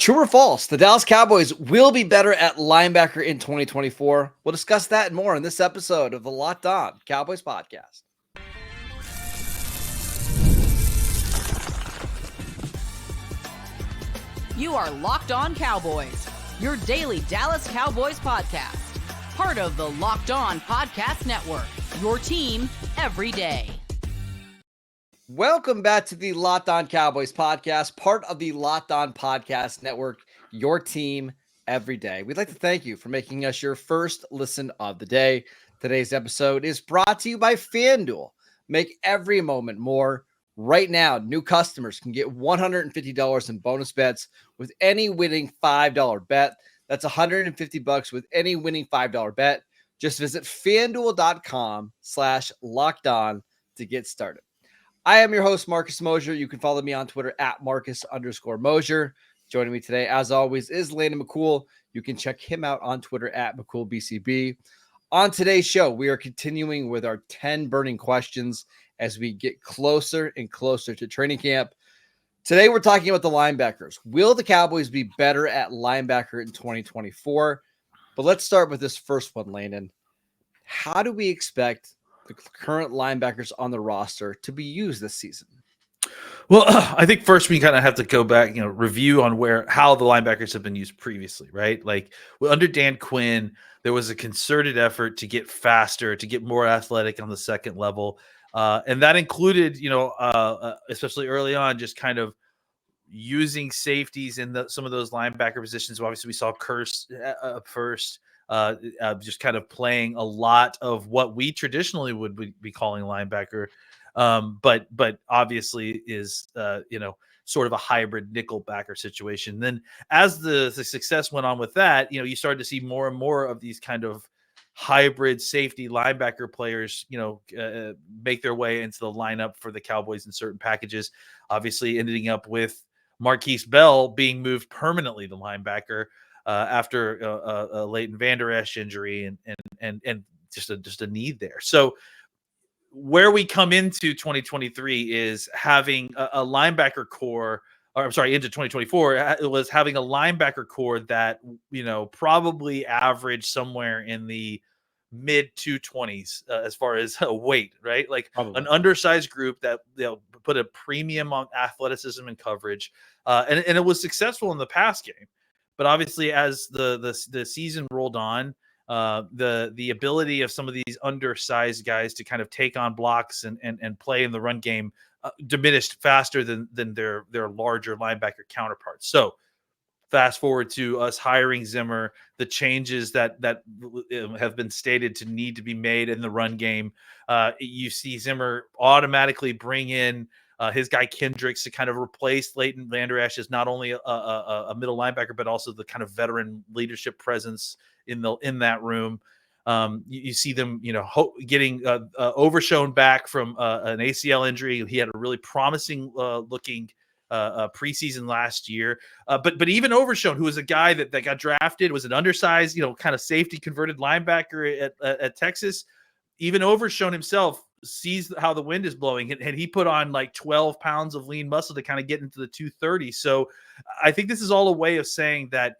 True or false? The Dallas Cowboys will be better at linebacker in 2024. We'll discuss that and more in this episode of the Locked On Cowboys podcast. You are Locked On Cowboys, your daily Dallas Cowboys podcast. Part of the Locked On Podcast Network, your team every day. Welcome back to the Locked On Cowboys podcast, part of the Locked On Podcast Network, your team every day. We'd like to thank you for making us your first listen of the day. Today's episode is brought to you by FanDuel. Make every moment more. Right now, new customers can get $150 in bonus bets with any winning $5 bet. That's $150 with any winning $5 bet. Just visit FanDuel.com/lockedon to get started. I am your host, Marcus Mosher. You can follow me on Twitter at Marcus_Mosher. Joining me today, as always, is Landon McCool. You can check him out on Twitter at McCoolBCB. On today's show, we are continuing with our 10 burning questions as we get closer and closer to training camp. Today, we're talking about the linebackers. Will the Cowboys be better at linebacker in 2024? But let's start with this first one, Landon. How do we expect the current linebackers on the roster to be used this season? Well, I think first we kind of have to go back, review on how the linebackers have been used previously, right? Like under Dan Quinn, there was a concerted effort to get faster, to get more athletic on the second level. And that included, especially early on, just kind of using safeties in some of those linebacker positions. Obviously, we saw Curse first. Just kind of playing a lot of what we traditionally would be calling linebacker, but obviously is sort of a hybrid nickel backer situation. Then as the success went on with that, you started to see more and more of these kind of hybrid safety linebacker players, make their way into the lineup for the Cowboys in certain packages. Obviously, ending up with Marquise Bell being moved permanently to linebacker. After a Leighton Vander Esch injury and just a need there. So where we come into 2023 is having a linebacker core, or I'm sorry, into 2024, it was having a linebacker core that, probably averaged somewhere in the mid 220s as far as weight, right? Like Probably. An undersized group that put a premium on athleticism and coverage. And it was successful in the pass game. But obviously, as the season rolled on, the ability of some of these undersized guys to kind of take on blocks and play in the run game diminished faster than their larger linebacker counterparts. So fast forward to us hiring Zimmer, the changes that have been stated to need to be made in the run game. You see Zimmer automatically bring in his guy Kendricks to kind of replace Leighton Vander Esch as not only a middle linebacker, but also the kind of veteran leadership presence in that room. You see them, getting Overshown back from an ACL injury. He had a really promising looking preseason last year. But even Overshown, who was a guy that got drafted, was an undersized, kind of safety converted linebacker at Texas. Even Overshown himself sees how the wind is blowing, and he put on like 12 pounds of lean muscle to kind of get into the 230. So I think this is all a way of saying that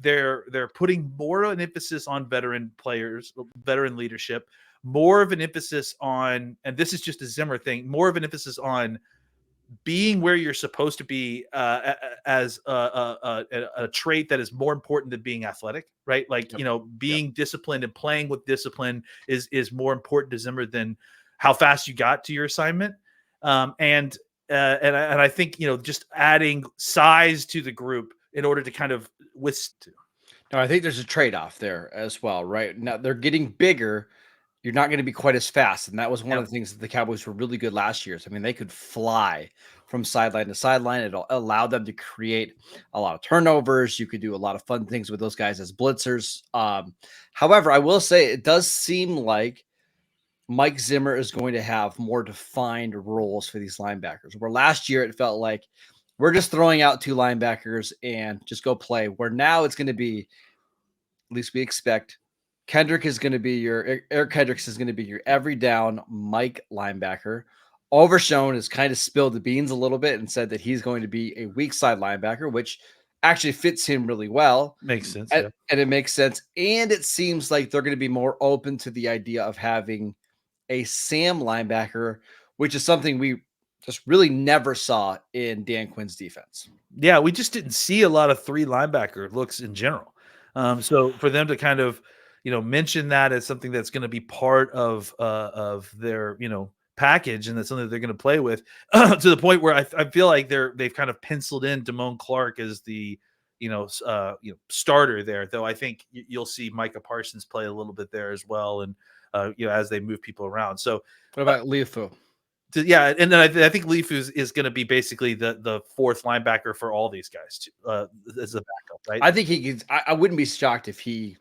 they're putting more of an emphasis on veteran players, veteran leadership, more of an emphasis on, and this is just a Zimmer thing, more of an emphasis on being where you're supposed to be as a trait that is more important than being athletic, right? Like, being disciplined and playing with discipline is more important to Zimmer than how fast you got to your assignment. And I think, just adding size to the group in order to kind of withstand. No, I think there's a trade-off there as well, right? Now they're getting bigger. You're not going to be quite as fast. And that was one of the things that the Cowboys were really good last year. I mean, they could fly from sideline to sideline. It allowed them to create a lot of turnovers. You could do a lot of fun things with those guys as blitzers. However, I will say it does seem like Mike Zimmer is going to have more defined roles for these linebackers. Where last year it felt like we're just throwing out two linebackers and just go play. Where now it's going to be, at least we expect, Eric Kendricks is going to be your every down Mike linebacker. Overshown has kind of spilled the beans a little bit and said that he's going to be a weak side linebacker, which actually fits him really well. Makes sense. And, Yeah. and it makes sense. And it seems like they're going to be more open to the idea of having a Sam linebacker, which is something we just really never saw in Dan Quinn's defense. Yeah, we just didn't see a lot of 3 linebacker looks in general. So for them to kind of, mention that as something that's going to be part of their, package, and that's something that they're going to play with to the point where I feel like they've kind of penciled in Damone Clark as the, starter there. Though I think you'll see Micah Parsons play a little bit there as well, and as they move people around. So what about Liafu? Yeah, and then I think Leaf is going to be basically the 4th linebacker for all these guys too, as a backup, right? I think he could. I wouldn't be shocked if he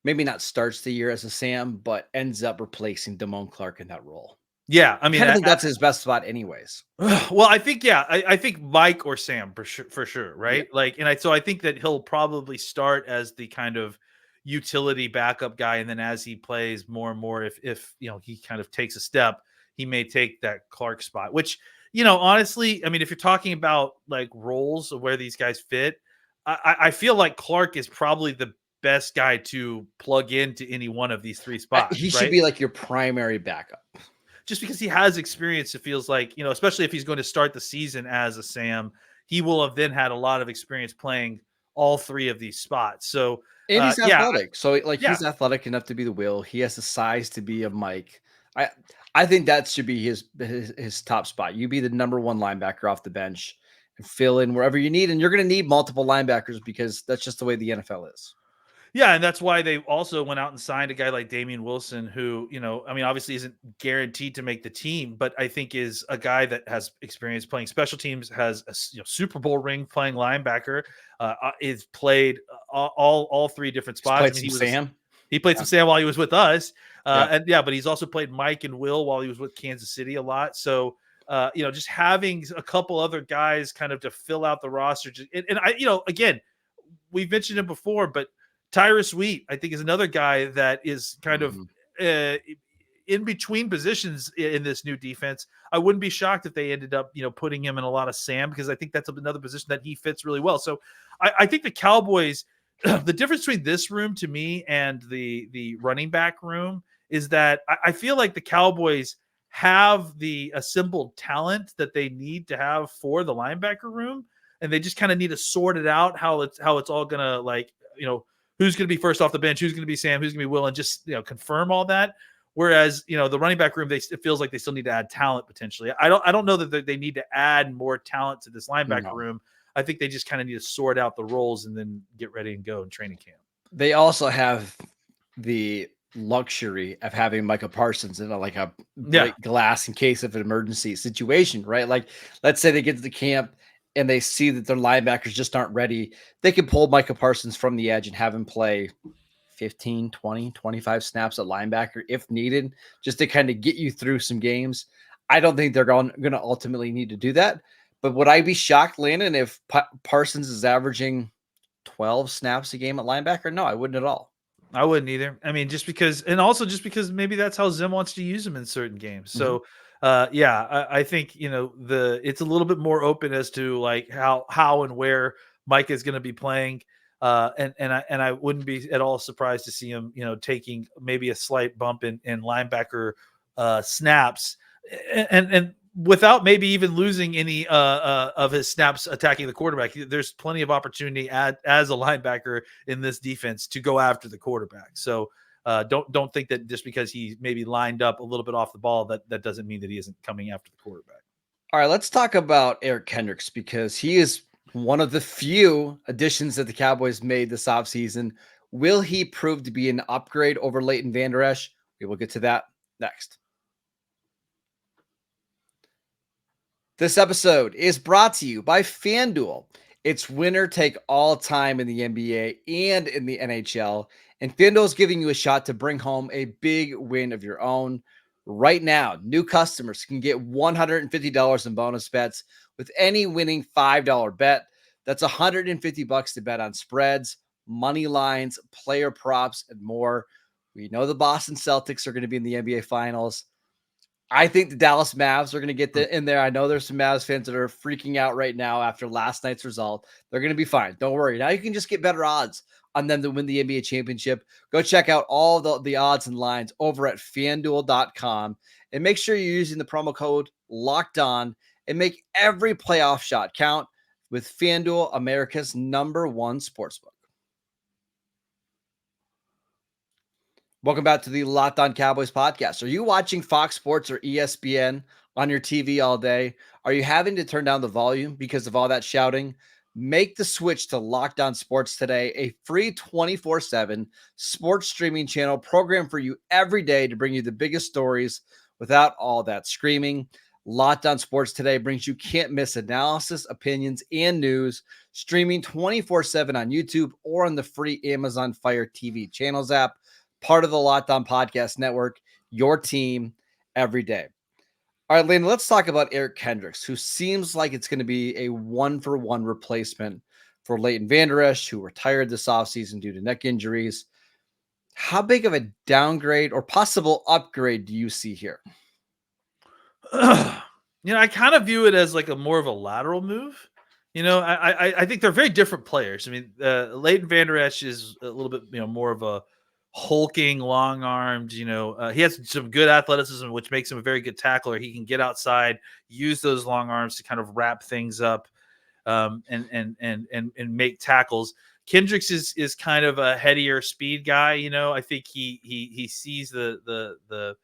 maybe not starts the year as a Sam, but ends up replacing Damone Clark in that role. Yeah, I mean, I think that's his best spot, anyways. Well, I think I think Mike or Sam for sure, right? Yeah. So I think that he'll probably start as the kind of utility backup guy, and then as he plays more and more, if he kind of takes a step, he may take that Clark spot, which, honestly, I mean, if you're talking about like roles of where these guys fit, I feel like Clark is probably the best guy to plug into any one of these 3 spots. He should be like your primary backup. Just because he has experience, it feels like, especially if he's going to start the season as a Sam, he will have then had a lot of experience playing all 3 of these spots. So, and he's athletic. So he's athletic enough to be the Will. He has the size to be a Mike. I think that should be his top spot. You be the number 1 linebacker off the bench and fill in wherever you need. And you're going to need multiple linebackers because that's just the way the NFL is. Yeah, and that's why they also went out and signed a guy like Damian Wilson, who, obviously isn't guaranteed to make the team, but I think is a guy that has experience playing special teams, has a Super Bowl ring playing linebacker, is played all 3 different spots. He played some Sam while he was with us. But he's also played Mike and Will while he was with Kansas City a lot. So, just having a couple other guys kind of to fill out the roster. And again, we've mentioned him before, but Tyrus Wheat, I think, is another guy that is kind of in between positions in this new defense. I wouldn't be shocked if they ended up, putting him in a lot of Sam, because I think that's another position that he fits really well. So I think the Cowboys, the difference between this room to me and the running back room is that I feel like the Cowboys have the assembled talent that they need to have for the linebacker room, and they just kind of need to sort it out how it's all gonna, like, who's going to be first off the bench, who's going to be Sam, who's going to be Will, and just confirm all that. Whereas the running back room, it feels like they still need to add talent potentially. I don't know that they need to add more talent to this linebacker room. I think they just kind of need to sort out the roles and then get ready and go in training camp. They also have the luxury of having Micah Parsons in a break glass in case of an emergency situation, right? Like, let's say they get to the camp and they see that their linebackers just aren't ready. They can pull Micah Parsons from the edge and have him play 15, 20, 25 snaps at linebacker if needed, just to kind of get you through some games. I don't think they're going to ultimately need to do that. But would I be shocked, Landon, if Parsons is averaging 12 snaps a game at linebacker? No, I wouldn't at all. I wouldn't either. I mean, just because maybe that's how Zim wants to use him in certain games. So, I think, it's a little bit more open as to like how and where Mike is going to be playing. And I wouldn't be at all surprised to see him, taking maybe a slight bump in linebacker snaps and without maybe even losing any of his snaps attacking the quarterback. There's plenty of opportunity as a linebacker in this defense to go after the quarterback. So don't think that just because he maybe lined up a little bit off the ball, that doesn't mean that he isn't coming after the quarterback. All right, let's talk about Eric Kendricks, because he is one of the few additions that the Cowboys made this offseason. Will he prove to be an upgrade over Leighton Vander Esch? We will get to that next. This episode is brought to you by FanDuel. It's winner take all time in the NBA and in the NHL. And FanDuel is giving you a shot to bring home a big win of your own. Right now, new customers can get $150 in bonus bets with any winning $5 bet. That's $150 to bet on spreads, money lines, player props, and more. We know the Boston Celtics are going to be in the NBA Finals. I think the Dallas Mavs are going to get in there. I know there's some Mavs fans that are freaking out right now after last night's result. They're going to be fine. Don't worry. Now you can just get better odds on them to win the NBA championship. Go check out all the odds and lines over at FanDuel.com and make sure you're using the promo code Locked On and make every playoff shot count with FanDuel, America's #1 sportsbook. Welcome back to the Locked On Cowboys podcast. Are you watching Fox Sports or ESPN on your TV all day? Are you having to turn down the volume because of all that shouting? Make the switch to Locked On Sports today, a free 24/7 sports streaming channel programmed for you every day to bring you the biggest stories without all that screaming. Locked On Sports today brings you can't miss analysis, opinions, and news, streaming 24/7 on YouTube or on the free Amazon Fire TV channels app. Part of the Locked On Podcast Network, your team every day. All right, Lane, let's talk about Eric Kendricks, who seems like it's going to be a one-for-one replacement for Leighton Vander Esch, who retired this offseason due to neck injuries. How big of a downgrade or possible upgrade do you see here? I kind of view it as like more of a lateral move. I think they're very different players. I mean, Leighton Vander Esch is a little bit, more of a hulking, long-armed, he has some good athleticism, which makes him a very good tackler. He can get outside, use those long arms to kind of wrap things up, and make tackles. Kendricks is kind of a headier speed guy. I think he sees the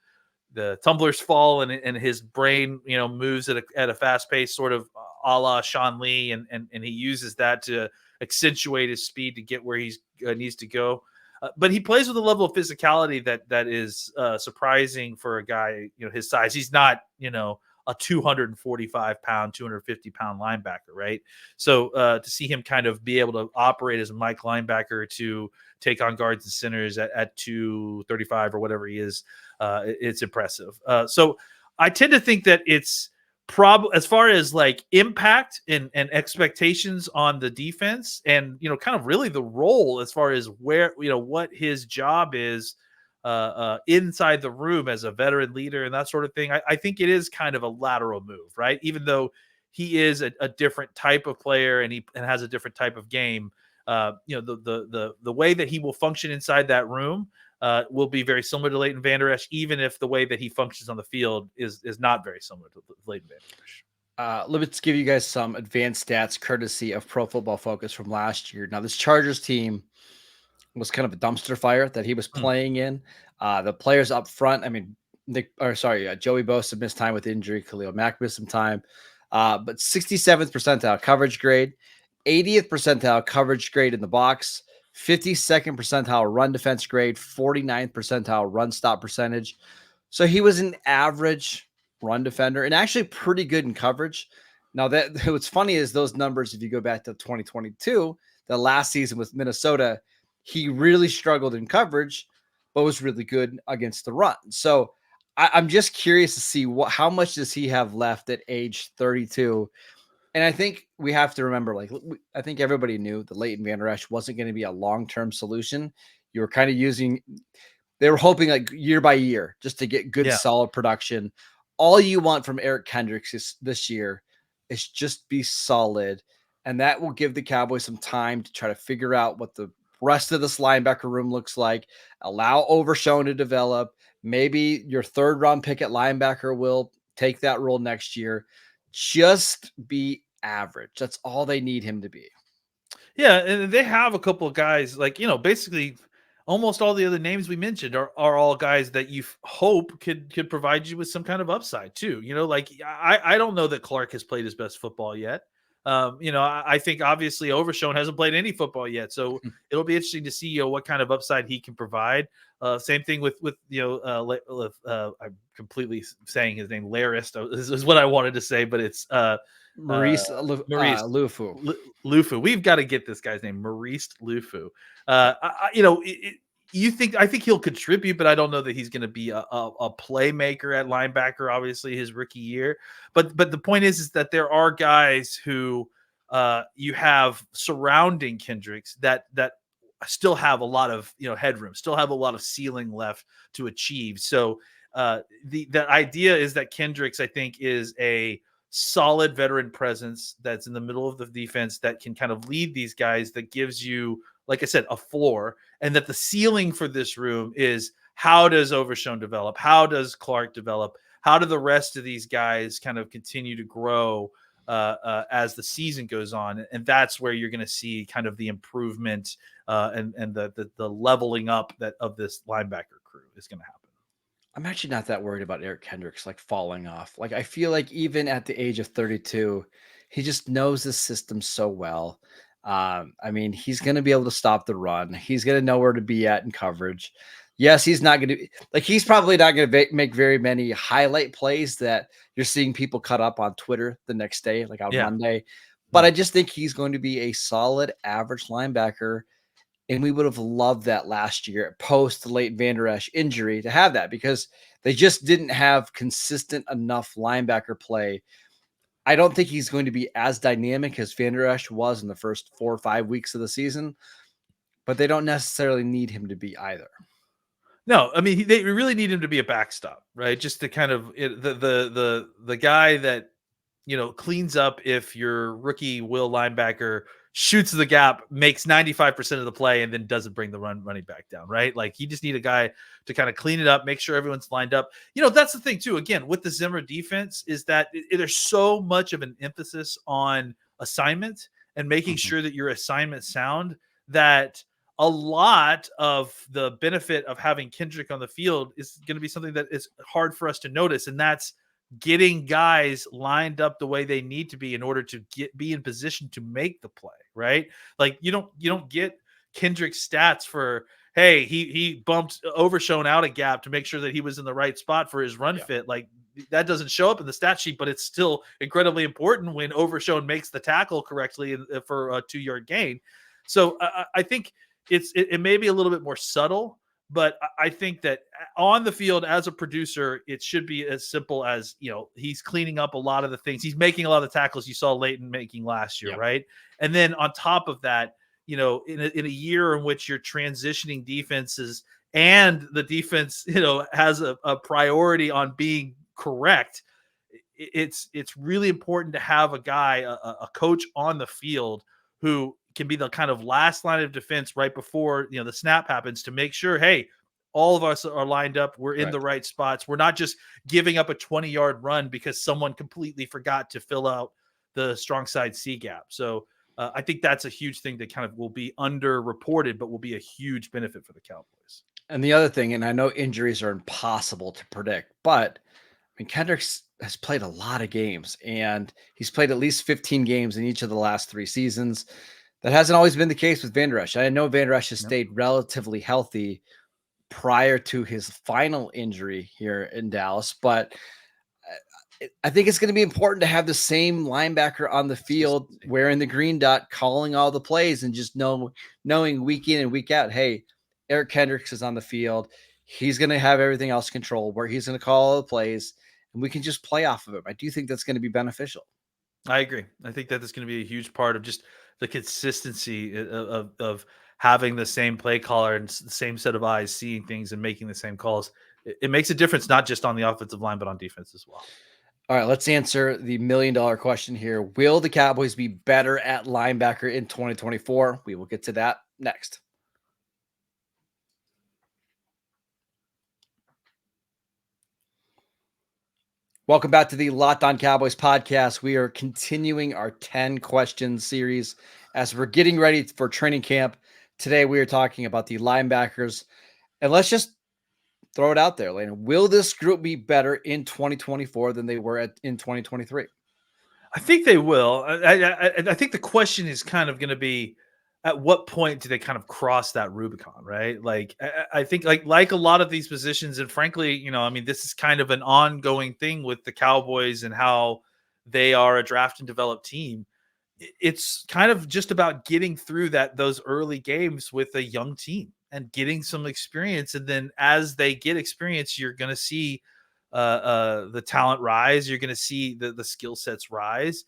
tumblers fall and his brain, moves at a fast pace, sort of a la Sean Lee, and he uses that to accentuate his speed to get where he needs to go. But he plays with a level of physicality that is surprising for a guy, his size. He's not, a 245-pound, 250-pound linebacker, right? So to see him kind of be able to operate as a Mike linebacker to take on guards and centers at 235 or whatever he is, it's impressive. So I tend to think that it's probably, as far as like impact and expectations on the defense and, kind of really the role as far as where, what his job is inside the room as a veteran leader and that sort of thing. I think it is kind of a lateral move, right? Even though he is a different type of player and has a different type of game, the way that he will function inside that room will be very similar to Leighton Vander Esch, even if the way that he functions on the field is not very similar to Leighton Vander Esch. Let's give you guys some advanced stats courtesy of Pro Football Focus from last year. Now, this Chargers team was kind of a dumpster fire that he was playing in. The players up front, I mean, Joey Bosa missed time with injury. Khalil Mack missed some time. But 67th percentile coverage grade, 80th percentile coverage grade in the box, 52nd percentile run defense grade, 49th percentile run stop percentage. So he was an average run defender and actually pretty good in coverage. Now, what's funny is those numbers, if you go back to 2022, the last season with Minnesota, he really struggled in coverage, but was really good against the run. So I'm just curious to see how much does he have left at age 32. And I think we have to remember, I think everybody knew that Leighton Vander Esch wasn't going to be a long-term solution. You were kind of they were hoping like year by year just to get good, solid production. All you want from Eric Kendricks this year is just be solid. And that will give the Cowboys some time to try to figure out what the rest of this linebacker room looks like. Allow Overshown to develop. Maybe your third round pick at linebacker will take that role next year. Just be average. That's all they need him to be. Yeah, and they have a couple of guys basically almost all the other names we mentioned are all guys that you hope could provide you with some kind of upside too. I don't know that Clark has played his best football yet. I think obviously Overshown hasn't played any football yet, so it'll be interesting to see what kind of upside he can provide. Same thing with I'm completely saying his name, Larist. This is what I wanted to say, but it's Maurice Lufu. Lufu. We've got to get this guy's name, Maurice Lufu. I think he'll contribute, but I don't know that he's going to be a playmaker at linebacker, obviously his rookie year. But the point is that there are guys who you have surrounding Kendricks that still have a lot of headroom, still have a lot of ceiling left to achieve. So the idea is that Kendricks, I think, is a solid veteran presence that's in the middle of the defense that can kind of lead these guys, that gives you, like I said, a floor, and that the ceiling for this room is, how does Overshown develop? How does Clark develop? How do the rest of these guys kind of continue to grow as the season goes on? And that's where you're going to see kind of the improvement and the leveling up of this linebacker crew is going to happen. I'm actually not that worried about Eric Kendricks like falling off. Like I feel like even at the age of 32, he just knows the system so well. I mean, he's going to be able to stop the run. He's going to know where to be at in coverage. Yes, he's not going to like, he's probably not going to make very many highlight plays that you're seeing people cut up on Twitter the next day, like on Monday. But I just think he's going to be a solid average linebacker. And we would have loved that last year post the late Van Der Esch injury to have that, because they just didn't have consistent enough linebacker play. I don't think he's going to be as dynamic as Van Der Esch was in the first 4 or 5 weeks of the season, but they don't necessarily need him to be either. No, I mean, they really need him to be a backstop, right? Just to kind of the guy that, cleans up if your rookie will linebacker shoots the gap, makes 95% of the play, and then doesn't bring the running back down, right? Like, you just need a guy to kind of clean it up, make sure everyone's lined up. That's the thing too, again, with the Zimmer defense, is that there's so much of an emphasis on assignment and making sure that your assignment sound, that a lot of the benefit of having Kendrick on the field is going to be something that is hard for us to notice. And that's getting guys lined up the way they need to be in order to be in position to make the play, right? Like, you don't get Kendrick's stats for, hey, he bumped Overshown out a gap to make sure that he was in the right spot for his run fit. Like, that doesn't show up in the stat sheet, but it's still incredibly important when Overshown makes the tackle correctly for a 2-yard gain. So I think it may be a little bit more subtle, but I think that on the field as a producer, it should be as simple as, he's cleaning up a lot of the things. He's making a lot of the tackles you saw Leighton making last year, right? And then on top of that, in a year in which you're transitioning defenses and the defense, has a priority on being correct, it's really important to have a guy, a coach on the field who can be the kind of last line of defense right before the snap happens, to make sure, hey, all of us are lined up, we're in the right spots, we're not just giving up a 20-yard run because someone completely forgot to fill out the strong side C gap. So I think that's a huge thing that kind of will be underreported, but will be a huge benefit for the Cowboys. And the other thing, and I know injuries are impossible to predict, but I mean, Kendricks has played a lot of games, and he's played at least 15 games in each of the last 3 seasons. That hasn't always been the case with Van Der Esch. I know Van Der Esch has stayed relatively healthy prior to his final injury here in Dallas, but I think it's going to be important to have the same linebacker on the field wearing the green dot, calling all the plays, and just knowing week in and week out, hey, Eric Kendricks is on the field. He's going to have everything else controlled, where he's going to call all the plays, and we can just play off of him. I do think that's going to be beneficial. I agree. I think that is going to be a huge part of just the consistency of having the same play caller and the same set of eyes seeing things and making the same calls. It makes a difference, not just on the offensive line, but on defense as well. All right, let's answer the $1 million question here. Will the Cowboys be better at linebacker in 2024? We will get to that next. Welcome back to the Locked On Cowboys podcast. We are continuing our 10 questions series as we're getting ready for training camp. Today, we are talking about the linebackers. And let's just throw it out there, Lane. Will this group be better in 2024 than they were in 2023? I think they will. I think the question is kind of going to be, at what point do they kind of cross that Rubicon, right? Like, I think like a lot of these positions, and frankly, this is kind of an ongoing thing with the Cowboys and how they are a draft and develop team. It's kind of just about getting through those early games with a young team and getting some experience. And then as they get experience, you're going to see the talent rise. You're going to see the skill sets rise.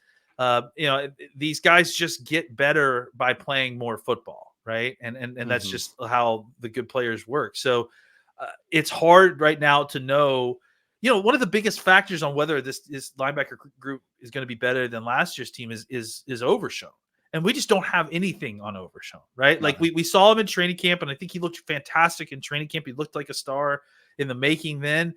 These guys just get better by playing more football, right? And that's just how the good players work. So it's hard right now to know. One of the biggest factors on whether this linebacker group is going to be better than last year's team is Overshown. And we just don't have anything on Overshown, right? Like we saw him in training camp, and I think he looked fantastic in training camp. He looked like a star in the making then,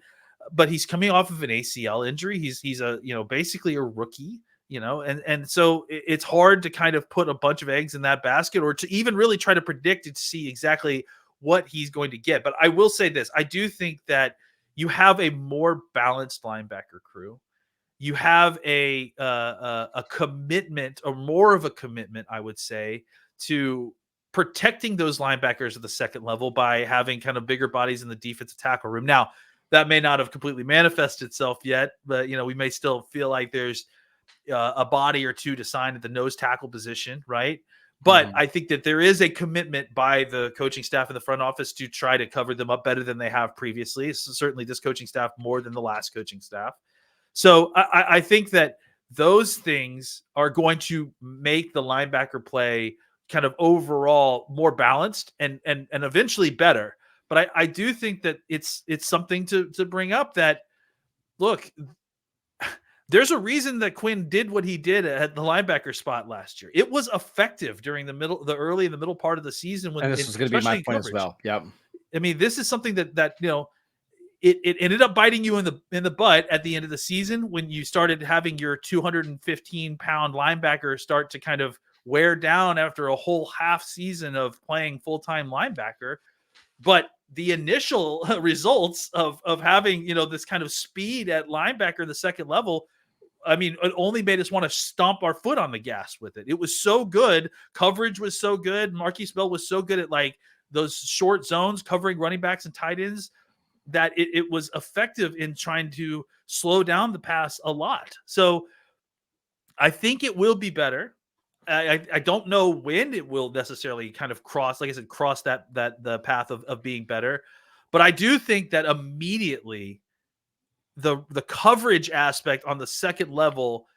but he's coming off of an ACL injury. He's a basically a rookie, and so it's hard to kind of put a bunch of eggs in that basket, or to even really try to predict and see exactly what he's going to get. But I will say this: I do think that you have a more balanced linebacker crew. You have a commitment, or more of a commitment, I would say, to protecting those linebackers at the second level by having kind of bigger bodies in the defensive tackle room. Now, that may not have completely manifested itself yet, but we may still feel like there's a body or two to sign at the nose tackle position, right? But I think that there is a commitment by the coaching staff in the front office to try to cover them up better than they have previously. So certainly this coaching staff more than the last coaching staff. So I think that those things are going to make the linebacker play kind of overall more balanced and eventually better. But I do think that it's something to bring up that, look, there's a reason that Quinn did what he did at the linebacker spot last year. It was effective during the early and the middle part of the season. And this was going to be my point as well. Yep. I mean, this is something that it ended up biting you in the butt at the end of the season when you started having your 215-pound linebacker start to kind of wear down after a whole half season of playing full-time linebacker. But the initial results of having, this kind of speed at linebacker in the second level, I mean, it only made us want to stomp our foot on the gas with it. It was so good. Coverage was so good. Marquise Bell was so good at like those short zones covering running backs and tight ends that it was effective in trying to slow down the pass a lot. So I think it will be better. I don't know when it will necessarily kind of cross that the path of being better. But I do think that immediately the coverage aspect on the second level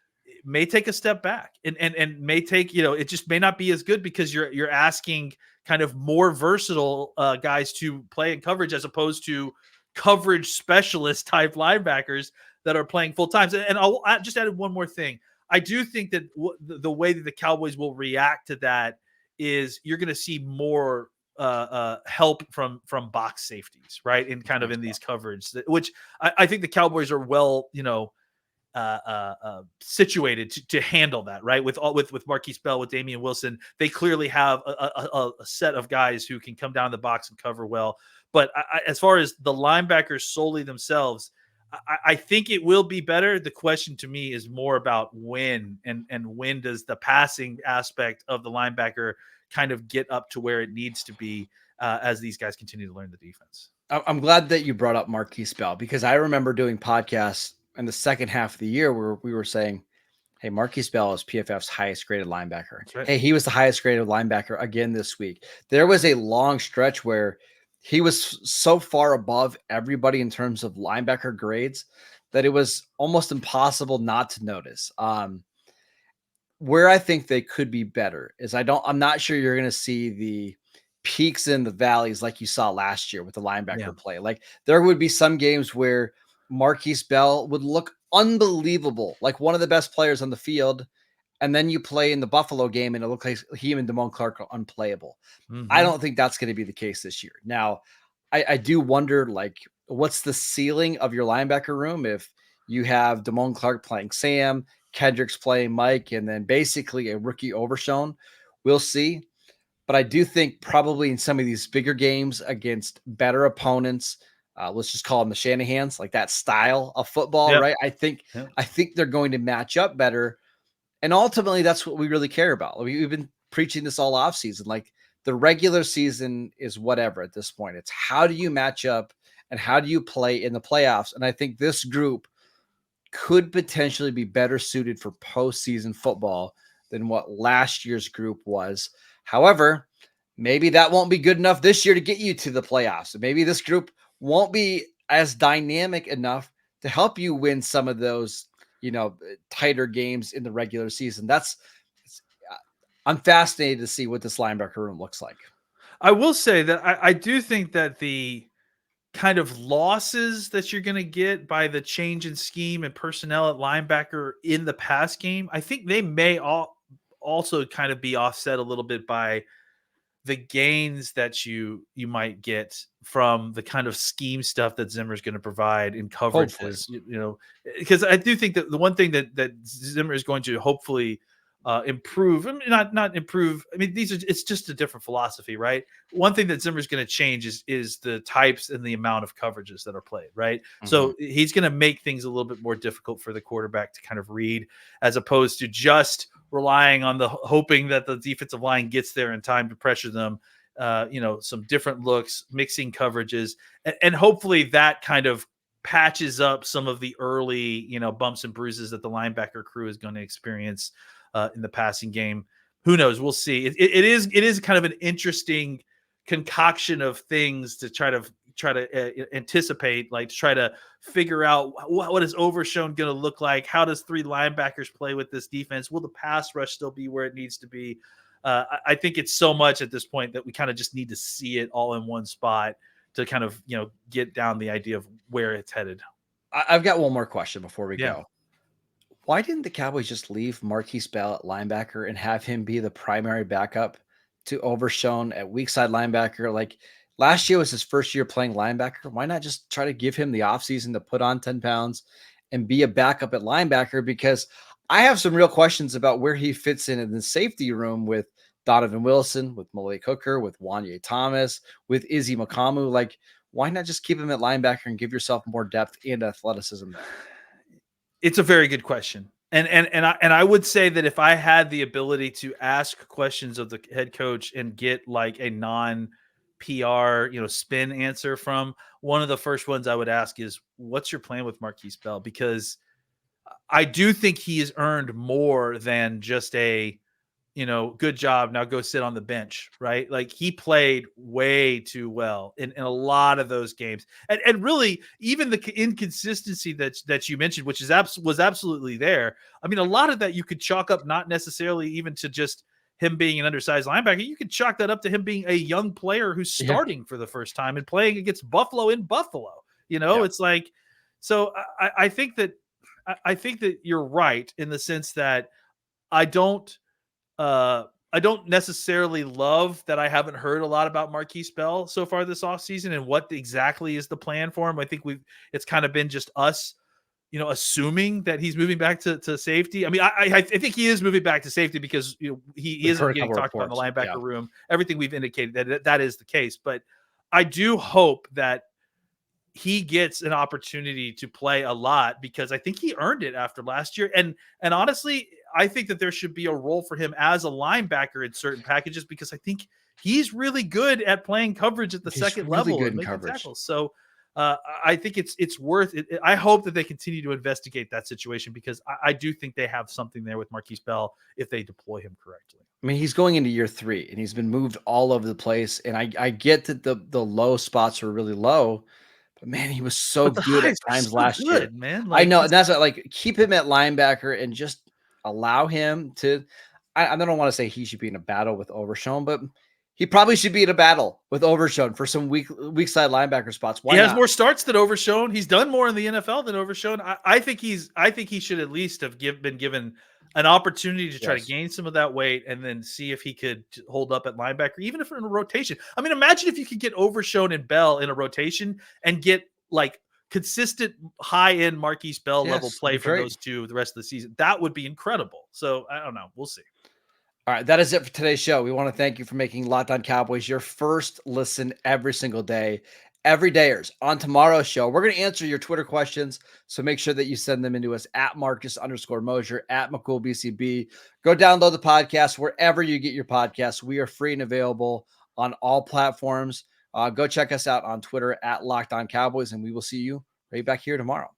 may take a step back and may take, it just may not be as good because you're asking kind of more versatile guys to play in coverage as opposed to coverage specialist type linebackers that are playing full time. And I'll just add one more thing. I do think that the way that the Cowboys will react to that is you're going to see more help from box safeties, right? In kind of in these coverage, which I think the Cowboys are well, situated to handle that, right? With Marquise Bell, with Damian Wilson, they clearly have a set of guys who can come down the box and cover well. But as far as the linebackers solely themselves, I think it will be better. The question to me is more about when and when does the passing aspect of the linebacker kind of get up to where it needs to be as these guys continue to learn the defense. I'm glad that you brought up Marquise Bell because I remember doing podcasts in the second half of the year where we were saying, hey, Marquise Bell is PFF's highest graded linebacker. Right. Hey, he was the highest graded linebacker again this week. There was a long stretch where he was so far above everybody in terms of linebacker grades that it was almost impossible not to notice. Where I think they could be better is I'm not sure you're going to see the peaks and the valleys like you saw last year with the linebacker play. Like there would be some games where Marquise Bell would look unbelievable, like one of the best players on the field. And then you play in the Buffalo game and it looks like he and Damone Clark are unplayable. Mm-hmm. I don't think that's going to be the case this year. Now, I do wonder, like, what's the ceiling of your linebacker room if you have Damone Clark playing Sam, Kendricks playing Mike, and then basically a rookie Overshown? We'll see. But I do think probably in some of these bigger games against better opponents, let's just call them the Shanahans, like that style of football, right? I think they're going to match up better. And ultimately, that's what we really care about. We've been preaching this all off season. Like the regular season is whatever at this point. It's how do you match up and how do you play in the playoffs? And I think this group could potentially be better suited for postseason football than what last year's group was. However, maybe that won't be good enough this year to get you to the playoffs. Maybe this group won't be as dynamic enough to help you win some of those tighter games in the regular season. I'm fascinated to see what this linebacker room looks like. I will say that I do think that kind of losses that you're going to get by the change in scheme and personnel at linebacker in the pass game, I think they may also kind of be offset a little bit by the gains that you might get from the kind of scheme stuff that Zimmer's going to provide in Hopefully. coverages, because I do think that the one thing that Zimmer is going to hopefully improve. I mean, not improve. I mean, it's just a different philosophy, right? One thing that Zimmer's going to change is the types and the amount of coverages that are played, right? So he's going to make things a little bit more difficult for the quarterback to kind of read, as opposed to just relying on hoping that the defensive line gets there in time to pressure them. Some different looks, mixing coverages, and hopefully that kind of patches up some of the early, bumps and bruises that the linebacker crew is going to experience in the passing game. Who knows? We'll see. It is kind of an interesting concoction of things to try to anticipate, like to try to figure out what is Overshown going to look like. How does 3 linebackers play with this defense? Will the pass rush still be where it needs to be? I think it's so much at this point that we kind of just need to see it all in one spot to kind of, get down the idea of where it's headed. I've got one more question before we go. Why didn't the Cowboys just leave Marquise Bell at linebacker and have him be the primary backup to Overshown at weak side linebacker? Like last year was his first year playing linebacker. Why not just try to give him the offseason to put on 10 pounds and be a backup at linebacker? Because I have some real questions about where he fits in the safety room with Donovan Wilson, with Malik Hooker, with Wanye Thomas, with Izzy Makamu. Like, why not just keep him at linebacker and give yourself more depth and athleticism there? It's a very good question. And I would say that if I had the ability to ask questions of the head coach and get like a non-PR, spin answer from, one of the first ones I would ask is, what's your plan with Marquise Bell? Because I do think he has earned more than just a, good job, now go sit on the bench, right? Like he played way too well in a lot of those games. And really even the inconsistency that you mentioned, which was absolutely there. I mean, a lot of that you could chalk up not necessarily even to just him being an undersized linebacker. You could chalk that up to him being a young player who's starting for the first time and playing against Buffalo in Buffalo. It's like, so I think that you're right in the sense that I don't necessarily love that I haven't heard a lot about Marquise Bell so far this offseason and what exactly is the plan for him. I think it's kind of been just us, assuming that he's moving back to safety. I mean, I think he is moving back to safety because he isn't getting talked about in the linebacker room. Everything we've indicated that is the case, but I do hope that he gets an opportunity to play a lot because I think he earned it after last year. And honestly, I think that there should be a role for him as a linebacker in certain packages because I think he's really good at playing coverage at the second level and making tackles. So I think it's worth it. I hope that they continue to investigate that situation because I do think they have something there with Marquise Bell if they deploy him correctly. I mean, he's going into year 3 and he's been moved all over the place. And I get that the low spots were really low, but man, he was so good at times last year, man. I know. And that's like, keep him at linebacker and just allow him to, I don't want to say he should be in a battle with Overshown, but he probably should be in a battle with Overshown for some weak side linebacker spots. Why he has not? more starts than Overshown. He's done more in the NFL than Overshown. I think he should at least have been given an opportunity to try to gain some of that weight and then see if he could hold up at linebacker, even if in a rotation. I mean, imagine if you could get Overshown and Bell in a rotation and get like consistent high-end Marquise Bell level play from those two the rest of the season. That would be incredible. So I don't know. We'll see. All right, that is it for today's show. We want to thank you for making Locked On Cowboys your first listen every single day. Every dayers. On tomorrow's show, we're going to answer your Twitter questions, so make sure that you send them into us at Marcus_Mosier, at McCoolBCB. Go download the podcast wherever you get your podcasts. We are free and available on all platforms. Go check us out on Twitter at Locked On Cowboys, and we will see you right back here tomorrow.